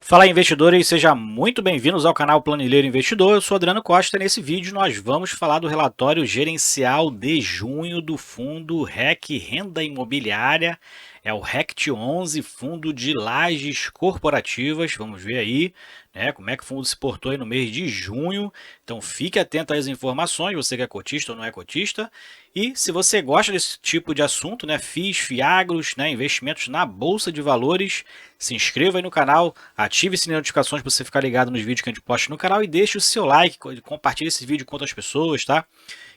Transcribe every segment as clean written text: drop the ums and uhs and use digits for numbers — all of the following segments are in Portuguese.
Fala investidores, sejam muito bem-vindos ao canal Planilheiro Investidor. Eu sou Adriano Costa e nesse vídeo nós vamos falar do relatório gerencial de junho do fundo REC Renda Imobiliária. É o RECT 11, fundo de lajes corporativas. Vamos ver aí, né, como é que o fundo se portou aí no mês de junho. Então fique atento às informações, você que é cotista ou não é cotista. E se você gosta desse tipo de assunto, né, FIIs, FIAGROS, né, investimentos na Bolsa de Valores, se inscreva aí no canal, ative o sininho de notificações para você ficar ligado nos vídeos que a gente posta no canal e deixe o seu like, compartilhe esse vídeo com outras pessoas, tá?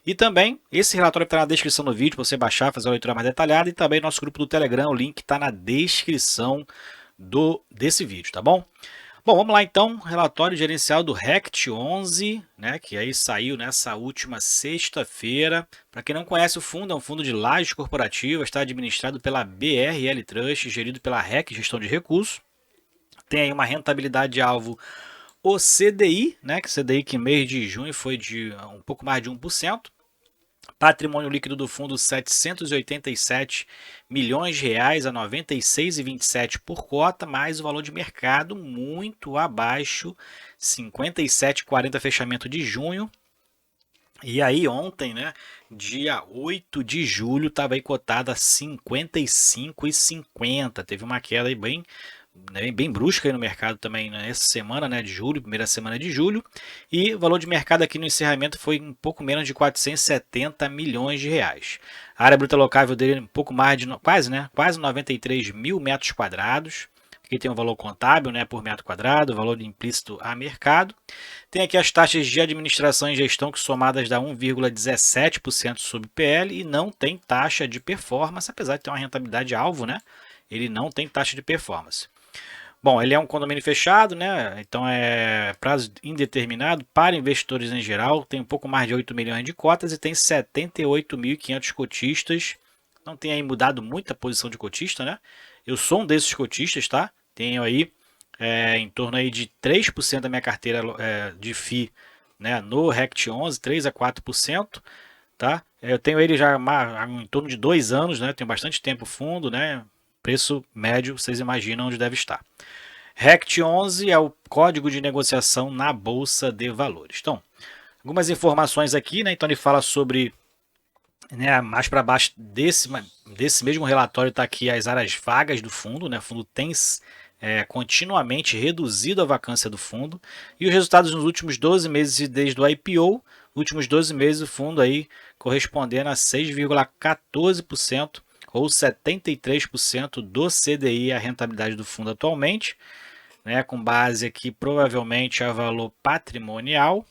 E também, esse relatório está na descrição do vídeo para você baixar, fazer uma leitura mais detalhada e também nosso grupo do Telegram, o link está na descrição desse vídeo, tá bom? Bom, vamos lá então, relatório gerencial do RECT 11, né, que aí saiu nessa última sexta-feira. Para quem não conhece o fundo, é um fundo de lajes corporativas, está administrado pela BRL Trust, gerido pela REC Gestão de Recursos. Tem aí uma rentabilidade alvo o CDI, né, que CDI que mês de junho foi de um pouco mais de 1%. Patrimônio líquido do fundo 787 milhões de reais a 96,27 por cota, mais o valor de mercado muito abaixo, 57,40 fechamento de junho. E aí ontem, né, dia 8 de julho, estava aí cotada a 55,50. Teve uma queda aí bem, né, bem brusca aí no mercado também nessa semana, né, de julho, primeira semana de julho. E o valor de mercado aqui no encerramento foi um pouco menos de 470 milhões de reais. A área bruta locável dele um pouco mais de quase 93 mil metros quadrados. Aqui tem o valor contábil, né, por metro quadrado, o valor implícito a mercado. Tem aqui as taxas de administração e gestão que somadas dá 1,17% sobre PL e não tem taxa de performance, apesar de ter uma rentabilidade alvo, né? Ele não tem taxa de performance. Bom, ele é um condomínio fechado, né? Então é prazo indeterminado para investidores em geral. Tem um pouco mais de 8 milhões de cotas e tem 78.500 cotistas. Não tem aí mudado muito a posição de cotista, né? Eu sou um desses cotistas, tá? Tenho aí em torno aí de 3% da minha carteira de FI, né, no RECT 11, 3 a 4%, tá? Eu tenho ele já há em torno de 2 anos, né? Tenho bastante tempo fundo, né? Preço médio, vocês imaginam onde deve estar. RECT 11 é o código de negociação na Bolsa de Valores. Então, algumas informações aqui, né? Então ele fala sobre, né, mais para baixo desse mesmo relatório está aqui as áreas vagas do fundo, né? O fundo tem continuamente reduzido a vacância do fundo e os resultados nos últimos 12 meses desde o IPO, últimos 12 meses o fundo aí correspondendo a 6,14% ou 73% do CDI, a rentabilidade do fundo atualmente, né, com base aqui provavelmente a valor patrimonial.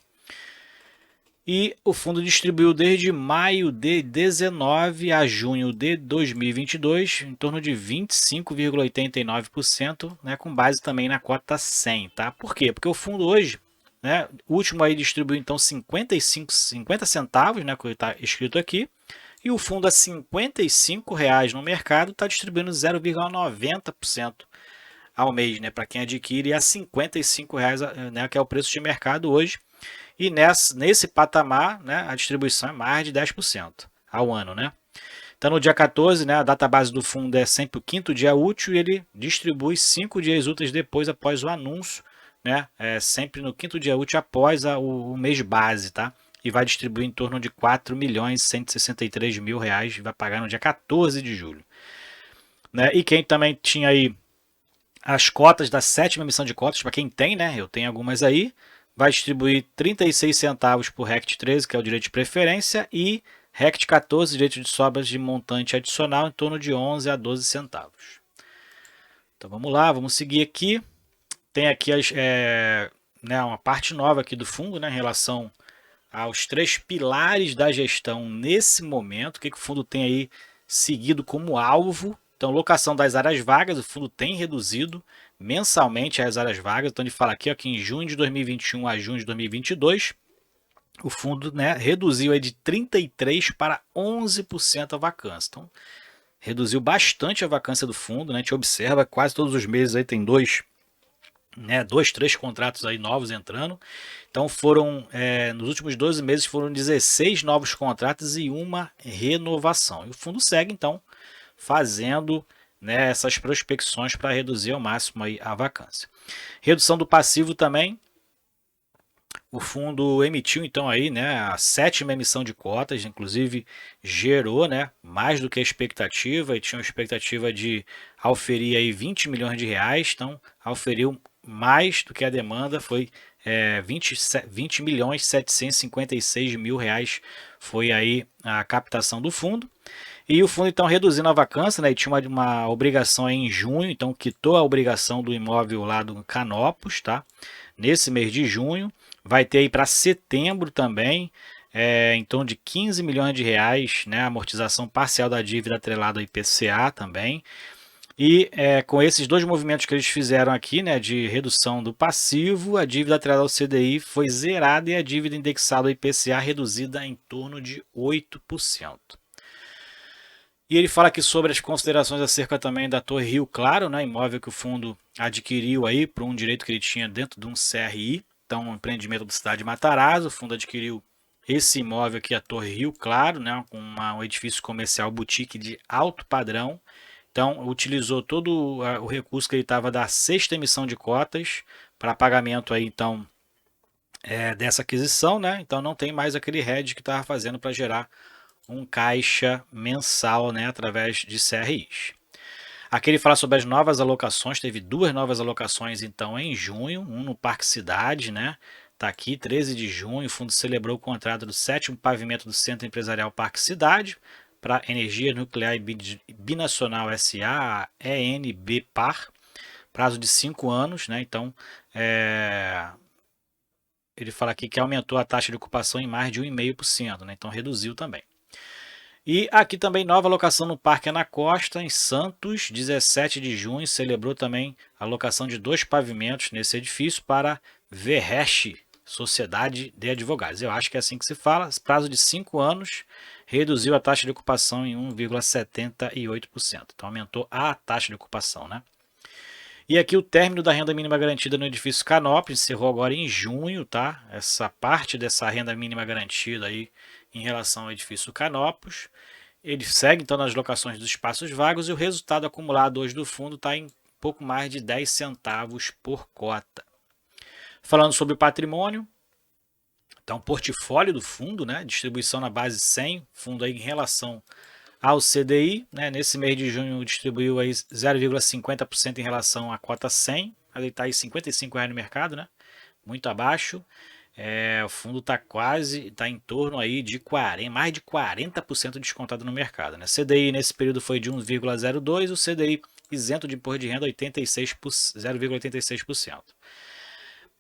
E o fundo distribuiu desde maio de 19 a junho de 2022 em torno de 25,89%, né, com base também na cota 100, tá? Por quê? Porque o fundo hoje, né, o último aí distribuiu então 50 centavos, né, que está escrito aqui, e o fundo a R$ 55 no mercado está distribuindo 0,90% ao mês, né, para quem adquire a R$ 55, né, que é o preço de mercado hoje. E nesse patamar, né, a distribuição é mais de 10% ao ano, né? Então, no dia 14, né, a data base do fundo é sempre o quinto dia útil e ele distribui 5 dias úteis depois, após o anúncio, né? Sempre no quinto dia útil após o mês base, tá? E vai distribuir em torno de R$ 4.163.000 e vai pagar no dia 14 de julho. Né? E quem também tinha aí as cotas da sétima emissão de cotas, para quem tem, né? Eu tenho algumas aí, vai distribuir 36 centavos por RECT 13, que é o direito de preferência, e RECT 14, direito de sobras de montante adicional, em torno de 11 a 12 centavos. Então vamos lá, vamos seguir aqui. Tem aqui né, uma parte nova aqui do fundo, né, em relação aos 3 pilares da gestão nesse momento. O que o fundo tem aí seguido como alvo? Então, locação das áreas vagas, o fundo tem reduzido mensalmente as áreas vagas. Então, ele fala aqui ó, que em junho de 2021 a junho de 2022, o fundo, né, reduziu aí de 33% para 11% a vacância. Então, reduziu bastante a vacância do fundo. Né? A gente observa quase todos os meses aí tem dois, 3 contratos aí novos entrando. Então foram, nos últimos 12 meses foram 16 novos contratos e uma renovação. E o fundo segue então fazendo né, essas prospecções para reduzir ao máximo aí a vacância. Redução do passivo também. O fundo emitiu então aí, né, a 7ª emissão de cotas, inclusive gerou, né, mais do que a expectativa, e tinha uma expectativa de auferir aí 20 milhões de reais, então auferiu mais do que a demanda, foi 20 milhões 756 mil reais foi aí a captação do fundo. E o fundo então reduzindo a vacância, né, e tinha uma obrigação aí em junho, então quitou a obrigação do imóvel lá do Canopus, tá? Nesse mês de junho, vai ter aí para setembro também, em torno de 15 milhões de reais, né, amortização parcial da dívida atrelada ao IPCA também. E com esses dois movimentos que eles fizeram aqui, né, de redução do passivo, a dívida atrelada ao CDI foi zerada e a dívida indexada ao IPCA reduzida em torno de 8%. E ele fala aqui sobre as considerações acerca também da Torre Rio Claro, né, imóvel que o fundo adquiriu aí por um direito que ele tinha dentro de um CRI, então um empreendimento da cidade de Matarazzo. O fundo adquiriu esse imóvel aqui, a Torre Rio Claro, né, com um edifício comercial boutique de alto padrão. Então utilizou todo o recurso que ele estava da 6ª emissão de cotas para pagamento aí então dessa aquisição, né? Então não tem mais aquele hedge que estava fazendo para gerar um caixa mensal, né, através de CRIs. Aqui ele fala sobre as novas alocações, teve 2 novas alocações então em junho, um no Parque Cidade, né? Tá aqui, 13 de junho, o fundo celebrou o contrato do 7º pavimento do Centro Empresarial Parque Cidade para Energia Nuclear e Binacional SA, ENBPar, prazo de 5 anos, né? Então, ele fala aqui que aumentou a taxa de ocupação em mais de 1,5%, né? Então reduziu também. E aqui também nova locação no Parque Anacosta, em Santos, 17 de junho, celebrou também a locação de 2 pavimentos nesse edifício para Verreche, Sociedade de Advogados. Eu acho que é assim que se fala, prazo de 5 anos, reduziu a taxa de ocupação em 1,78%. Então aumentou a taxa de ocupação, né? E aqui o término da renda mínima garantida no edifício Canopus encerrou agora em junho, tá? Essa parte dessa renda mínima garantida aí em relação ao edifício Canopus. Ele segue então nas locações dos espaços vagos e o resultado acumulado hoje do fundo está em pouco mais de 10 centavos por cota. Falando sobre o patrimônio, então portfólio do fundo, né? Distribuição na base 100, fundo aí em relação ao CDI, né? Nesse mês de junho distribuiu aí 0,50% em relação à cota 100, ele está aí R$ 55 no mercado, né? Muito abaixo. O fundo está em torno aí de mais de 40% descontado no mercado, né? CDI nesse período foi de 1,02, o CDI isento de imposto de renda 0,86%.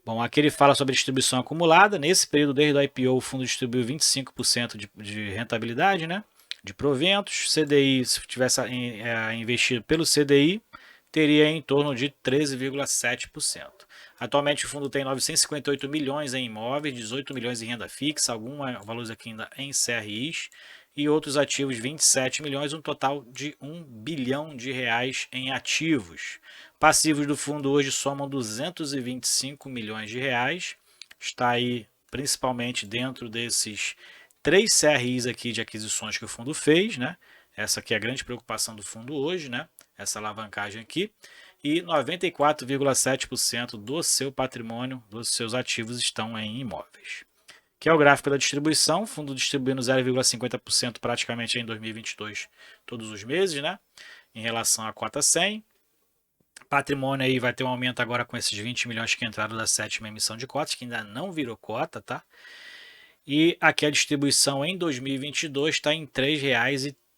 Bom, aqui ele fala sobre distribuição acumulada. Nesse período, desde o IPO, o fundo distribuiu 25% de rentabilidade, né? De proventos. CDI, se tivesse investido pelo CDI, teria em torno de 13,7%. Atualmente o fundo tem 958 milhões em imóveis, 18 milhões em renda fixa, alguns valores aqui ainda em CRIs e outros ativos 27 milhões, um total de 1 bilhão de reais em ativos. Passivos do fundo hoje somam 225 milhões de reais, está aí principalmente dentro desses 3 CRIs aqui de aquisições que o fundo fez, né? Essa aqui é a grande preocupação do fundo hoje, né? Essa alavancagem aqui. E 94,7% do seu patrimônio, dos seus ativos estão em imóveis. Que é o gráfico da distribuição, o fundo distribuindo 0,50% praticamente em 2022, todos os meses, né? Em relação à cota 100. Patrimônio aí vai ter um aumento agora com esses 20 milhões que entraram da 7ª emissão de cotas, que ainda não virou cota, tá? E aqui a distribuição em 2022 está em R$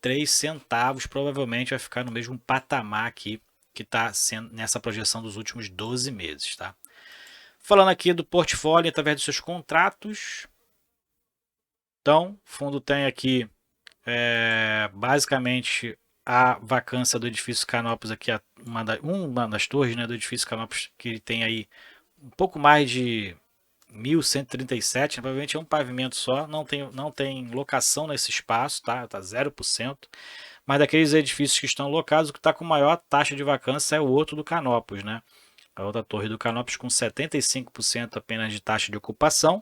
3,03, provavelmente vai ficar no mesmo patamar aqui que está sendo nessa projeção dos últimos 12 meses, tá? Falando aqui do portfólio através dos seus contratos. Então, o fundo tem aqui basicamente a vacância do edifício Canopus aqui, uma das torres, né, do edifício Canopus, que ele tem aí um pouco mais de 1.137, provavelmente é um pavimento só, não tem locação nesse espaço, tá 0%. Mas daqueles edifícios que estão locados, o que está com maior taxa de vacância é o outro do Canopus, né? A outra torre do Canopus com 75% apenas de taxa de ocupação.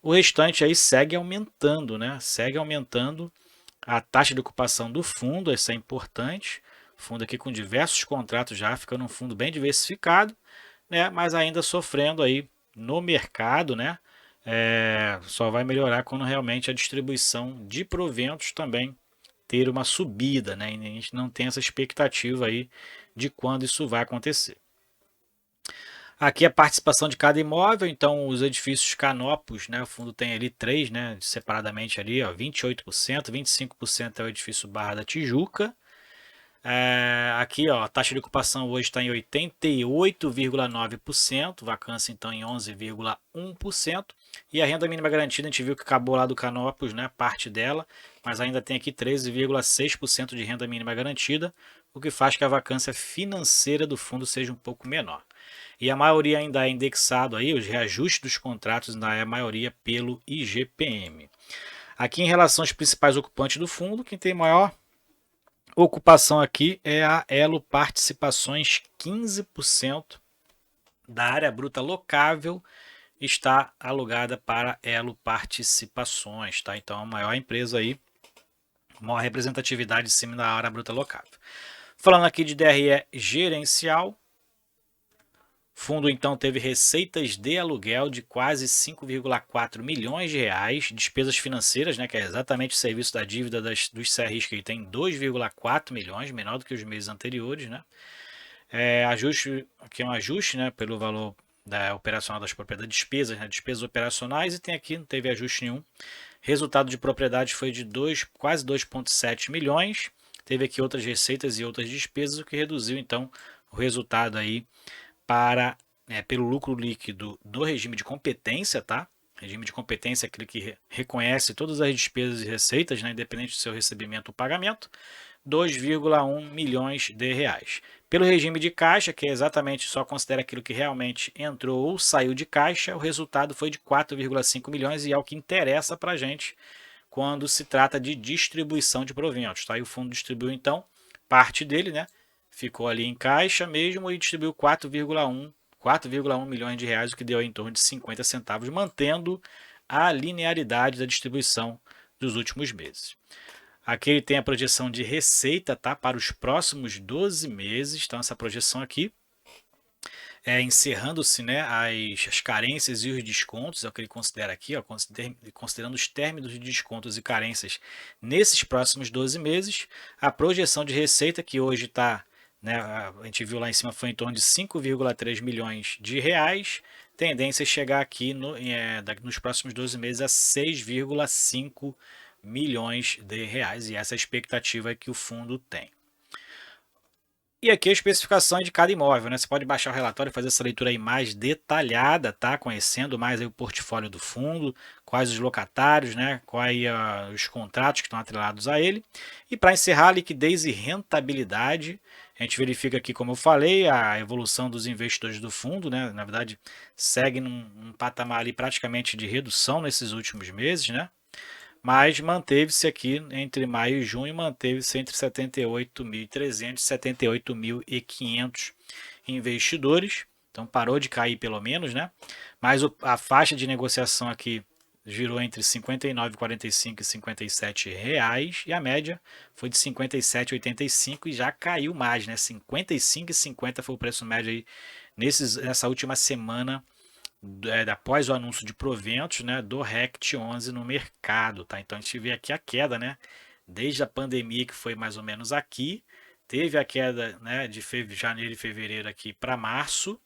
O restante aí segue aumentando, né? Segue aumentando a taxa de ocupação do fundo, isso é importante. Fundo aqui com diversos contratos já, ficando um fundo bem diversificado, né? Mas ainda sofrendo aí no mercado, né? Só vai melhorar quando realmente a distribuição de proventos também ter uma subida, né? E a gente não tem essa expectativa aí de quando isso vai acontecer. Aqui a participação de cada imóvel, então os edifícios Canopus, né, o fundo tem ali três, né, separadamente ali, ó, 28%, 25% é o edifício Barra da Tijuca. Aqui, ó, a taxa de ocupação hoje está em 88,9%, vacância então em 11,1%. E a renda mínima garantida, a gente viu que acabou lá do Canopus, né, parte dela, mas ainda tem aqui 13,6% de renda mínima garantida, o que faz que a vacância financeira do fundo seja um pouco menor. E a maioria ainda é indexado aí, os reajustes dos contratos ainda é a maioria pelo IGPM. Aqui em relação aos principais ocupantes do fundo, quem tem maior ocupação aqui é a Elo Participações, 15% da área bruta locável está alugada para Elo Participações, tá? Então a maior empresa aí, maior representatividade em cima da área bruta locável. Falando aqui de DRE gerencial, fundo então teve receitas de aluguel de quase 5,4 milhões de reais, despesas financeiras, né, que é exatamente o serviço da dívida dos CRIs, que tem 2,4 milhões, menor do que os meses anteriores, né? Ajuste, aqui é um ajuste, né, pelo valor operacional das propriedades, despesas, né, despesas operacionais, e tem aqui, não teve ajuste nenhum. Resultado de propriedade foi de quase 2,7 milhões, teve aqui outras receitas e outras despesas, o que reduziu então o resultado aí pelo lucro líquido do regime de competência, tá? Regime de competência é aquele que reconhece todas as despesas e receitas, né, independente do seu recebimento ou pagamento, 2,1 milhões de reais. Pelo regime de caixa, que é exatamente só considera aquilo que realmente entrou ou saiu de caixa, o resultado foi de 4,5 milhões e é o que interessa para a gente quando se trata de distribuição de proventos. Tá? E o fundo distribuiu então parte dele, né? Ficou ali em caixa mesmo e distribuiu 4,1 milhões de reais, o que deu em torno de 50 centavos, mantendo a linearidade da distribuição dos últimos meses. Aqui ele tem a projeção de receita, tá, para os próximos 12 meses. Então essa projeção aqui encerrando-se, né, as carências e os descontos, é o que ele considera aqui, ó, considerando os términos de descontos e carências nesses próximos 12 meses. A projeção de receita, que hoje está, né, a gente viu lá em cima, foi em torno de 5,3 milhões de reais. Tendência é chegar aqui nos próximos 12 meses a 6,5 milhões de reais. E essa é a expectativa que o fundo tem. E aqui a especificação de cada imóvel, né? Você pode baixar o relatório e fazer essa leitura aí mais detalhada, tá? Conhecendo mais aí o portfólio do fundo, quais os locatários, né? Quais os contratos que estão atrelados a ele. E para encerrar, liquidez e rentabilidade, a gente verifica aqui, como eu falei, a evolução dos investidores do fundo, né? Na verdade, segue num patamar ali praticamente de redução nesses últimos meses, né? Mas manteve-se aqui entre maio e junho, manteve-se entre 78.300 e 78.500 investidores. Então parou de cair pelo menos, né? Mas a faixa de negociação aqui girou entre 59,45 e 57 reais e a média foi de 57,85 e já caiu mais, né? 55,50 foi o preço médio aí nessa última semana após o anúncio de proventos, né, do RECT 11 no mercado, tá? Então a gente vê aqui a queda, né, desde a pandemia, que foi mais ou menos aqui, teve a queda, né, de janeiro e fevereiro aqui para março.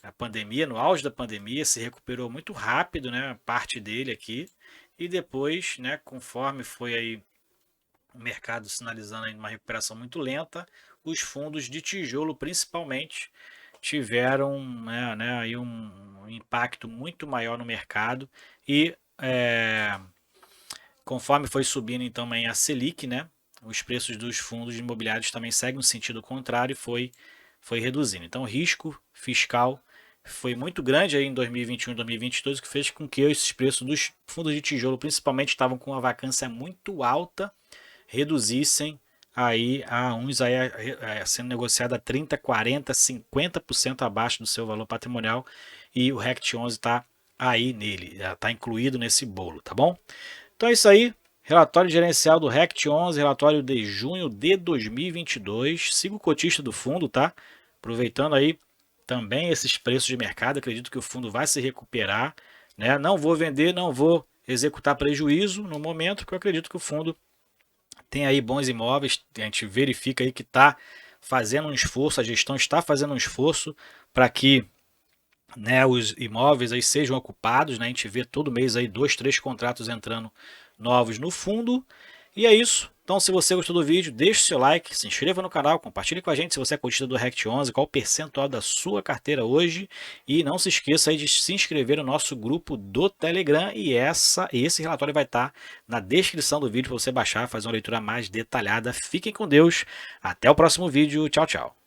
A pandemia, no auge da pandemia, se recuperou muito rápido, né, parte dele aqui, e depois, né, conforme foi aí o mercado sinalizando aí uma recuperação muito lenta, os fundos de tijolo principalmente tiveram, né, aí um impacto muito maior no mercado e conforme foi subindo então também a Selic, né, os preços dos fundos imobiliários também seguem no sentido contrário e foi reduzindo. Então o risco fiscal foi muito grande aí em 2021 e 2022, o que fez com que esses preços dos fundos de tijolo, principalmente, estavam com uma vacância muito alta, reduzissem aí a uns aí sendo negociado a 30, 40, 50% abaixo do seu valor patrimonial, e o RECT 11 está aí nele, está incluído nesse bolo, tá bom? Então é isso aí, Relatório gerencial do RECT 11, relatório de junho de 2022. Siga o cotista do fundo, tá? Aproveitando aí também esses preços de mercado, acredito que o fundo vai se recuperar, né? Não vou vender, não vou executar prejuízo no momento, porque eu acredito que o fundo tem aí bons imóveis, a gente verifica aí que está fazendo um esforço, a gestão está fazendo um esforço para que, né, os imóveis aí sejam ocupados, né? A gente vê todo mês aí 2, 3 contratos entrando novos no fundo. E é isso. Então, se você gostou do vídeo, deixe seu like, se inscreva no canal, compartilhe com a gente se você é cotista do RECT 11, qual o percentual da sua carteira hoje. E não se esqueça aí de se inscrever no nosso grupo do Telegram. E esse relatório vai estar na descrição do vídeo para você baixar, fazer uma leitura mais detalhada. Fiquem com Deus. Até o próximo vídeo. Tchau, tchau.